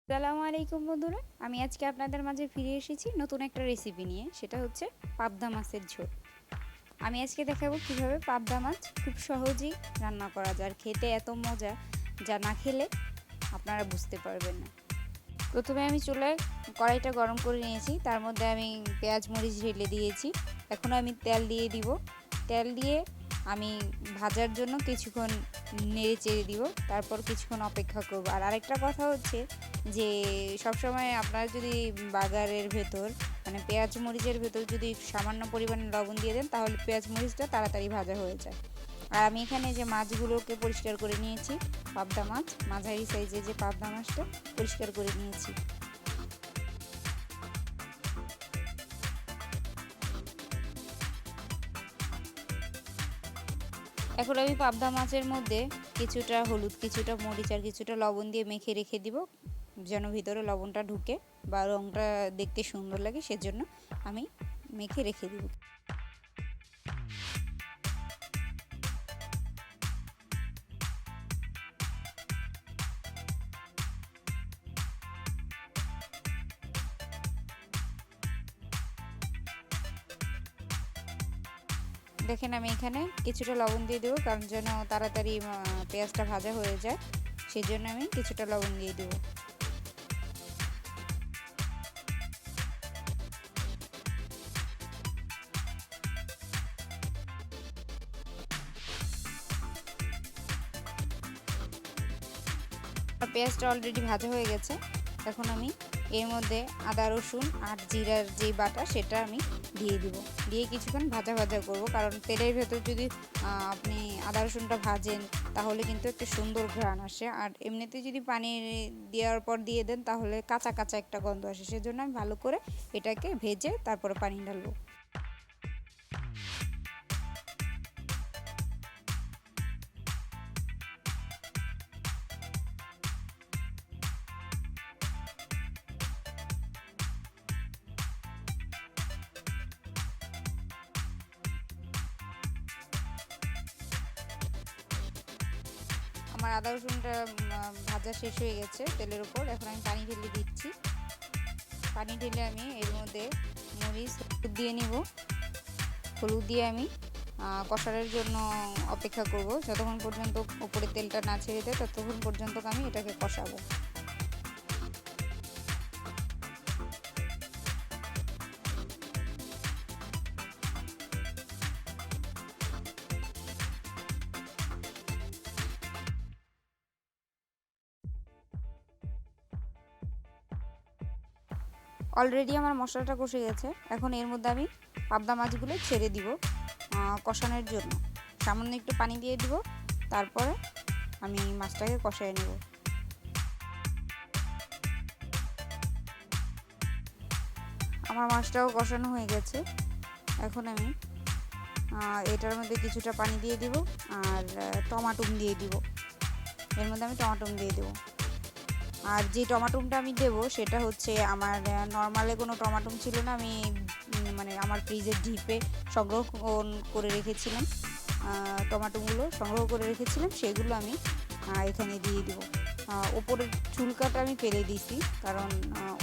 আসসালামু আলাইকুম বন্ধুরা, আমি আজকে আপনাদের মাঝে ফিরে এসেছি নতুন একটা রেসিপি নিয়ে। সেটা হচ্ছে পাবদা মাছের ঝোল। আমি আজকে দেখাবো কিভাবে পাবদা মাছ খুব সহজেই রান্না করা যায়, আর খেতে এত মজা যা না খেলে আপনারা বুঝতে পারবেন না। প্রথমে আমি চুলায় কড়াইটা গরম করে নিয়েছি, তার মধ্যে আমি পেঁয়াজ মরিচ ঢেলে দিয়েছি। এখন আমি তেল দিয়ে দিব। তেল দিয়ে আমি ভাজার জন্য কিছুক্ষণ নেড়ে চেড়ে দিব, তারপর কিছুক্ষণ অপেক্ষা করব। আর আরেকটা কথা হচ্ছে যে সবসময় আপনারা যদি বাগারের ভেতর মানে পেঁয়াজ মরিচের ভেতর যদি সামান্য পরিমাণে লবণ দিয়ে দেন, তাহলে পেঁয়াজ মরিচটা তাড়াতাড়ি ভাজা হয়ে যায়। আর আমি এখানে যে মাছগুলোকে পরিষ্কার করে নিয়েছি, পাবদা মাছ, মাঝারি সাইজে যে পাবদা মাছটা পরিষ্কার করে নিয়েছি। এখন আমি পাবদা মাছের মধ্যে কিছুটা হলুদ, কিছুটা মরিচ আর কিছুটা লবণ দিয়ে মেখে রেখে দিব, যেন ভিতরে লবণটা ঢুকে বা রঙটা দেখতে সুন্দর লাগে, সেজন্য আমি মেখে রেখে দিব। দেখেন আমি এখানে কিছুটা লবণ দিয়ে দেবো, কারণ যেন তাড়াতাড়ি পেঁয়াজটা ভাজা হয়ে যায়, সেই জন্য আমি কিছুটা লবণ দিয়ে দেবো। পেঁয়াজটা অলরেডি ভাজা হয়ে গেছে। এখন আমি এর মধ্যে আদা রসুন আর জিরার যে বাটা সেটা আমি দিয়ে দিব, দিয়ে কিছুক্ষণ ভাজা ভাজা করব। কারণ তেলের ভেতর যদি আপনি আদা রসুনটা ভাজেন তাহলে কিন্তু একটা সুন্দর ঘ্রাণ আসে, আর এমনিতে যদি পানি দেওয়ার পর দিয়ে দেন তাহলে কাঁচা কাঁচা একটা গন্ধ আসে। সেজন্য আমি ভালো করে এটাকে ভেজে তারপরে পানি ঢালবো। আমার আদা রসুনটা ভাজা শেষ হয়ে গেছে তেলের উপর। এখন আমি পানি ঢেলে দিচ্ছি। পানি ঢেলে আমি এর মধ্যে মরিচ হলুদ দিয়ে নিব। হলুদ দিয়ে আমি কষানোর জন্য অপেক্ষা করব, যতক্ষণ পর্যন্ত উপরে তেলটা না ছেড়ে দেয় ততক্ষণ পর্যন্ত আমি এটাকে কষাবো। অলরেডি আমার মশলাটা কষে গেছে। এখন এর মধ্যে আমি পাবদা মাছগুলো ছেড়ে দিব কষানোর জন্য। সামান্য একটু পানি দিয়ে দিব, তারপরে আমি মাছটাকে কষায় নেব। আমার মাছটাও কষানো হয়ে গেছে। এখন আমি এটার মধ্যে কিছুটা পানি দিয়ে দিব আর টমাটো দিয়ে দিব। এর মধ্যে আমি টমাটো দিয়ে দেবো। আর যে টমাটোটা আমি দেবো সেটা হচ্ছে আমার নর্মালে কোনো টমাটো ছিল না, আমি মানে আমার ফ্রিজের ডিপে সংগ্রহ করে রেখেছিলাম। টমাটোগুলো সংগ্রহ করে রেখেছিলাম, সেগুলো আমি এখানে দিয়ে দেবো। ওপরের চুলকাটা আমি ফেলে দিয়েছি, কারণ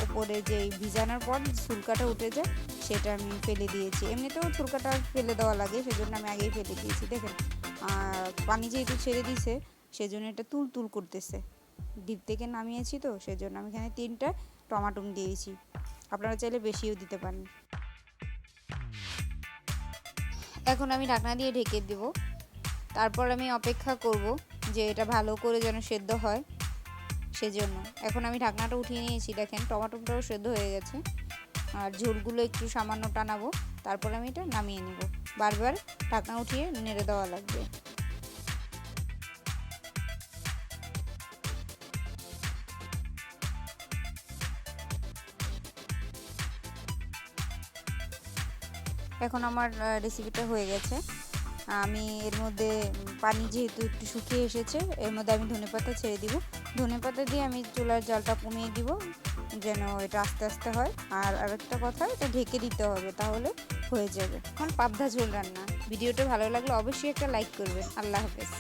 ওপরে যে ভিজানোর পর চুলকাটা উঠে যায় সেটা আমি ফেলে দিয়েছি। এমনিতেও চুলকাটা ফেলে দেওয়া লাগে, সেজন্য আমি আগেই ফেলে দিয়েছি। দেখেন পানি যেহেতু ছেড়ে দিয়েছে সেজন্য এটা তুল তুল করতেছে। ডিপ থেকে নামিয়েছি তো, সেজন্য আমি এখানে 3টা টমাটো দিয়েছি। আপনারা চাইলে বেশিও দিতে পারেন। এখন আমি ঢাকনা দিয়ে ঢেকে দেব। তারপর আমি অপেক্ষা করব যে এটা ভালো করে যেন সেদ্ধ হয়, সেজন্য। এখন আমি ঢাকনাটা উঠিয়ে নিয়েছি। দেখেন টমাটোটাও সেদ্ধ হয়ে গেছে, আর ঝোলগুলো একটু সামান্য টানাবো, তারপর আমি এটা নামিয়ে নেব। বারবার ঢাকনা উঠিয়ে নেড়ে দেওয়া লাগবে। এখন আমার রেসিপিটা হয়ে গেছে। আমি এর মধ্যে পানি যেহেতু একটু শুকিয়ে এসেছে, এর মধ্যে আমি ধনেপাতা ছেড়ে দিব। ধনেপাতা দিয়ে আমি চুলার জালটা কমিয়ে দিব, যেন এটা আস্তে আস্তে হয়। আর আরেকটা কথা, এটা ঢেকে দিতে হবে, তাহলে হয়ে যাবে। এখন পাবদা ঝোল রান্না। ভিডিওটা ভালো লাগলে অবশ্যই একটা লাইক করবেন। আল্লাহ হাফেজ।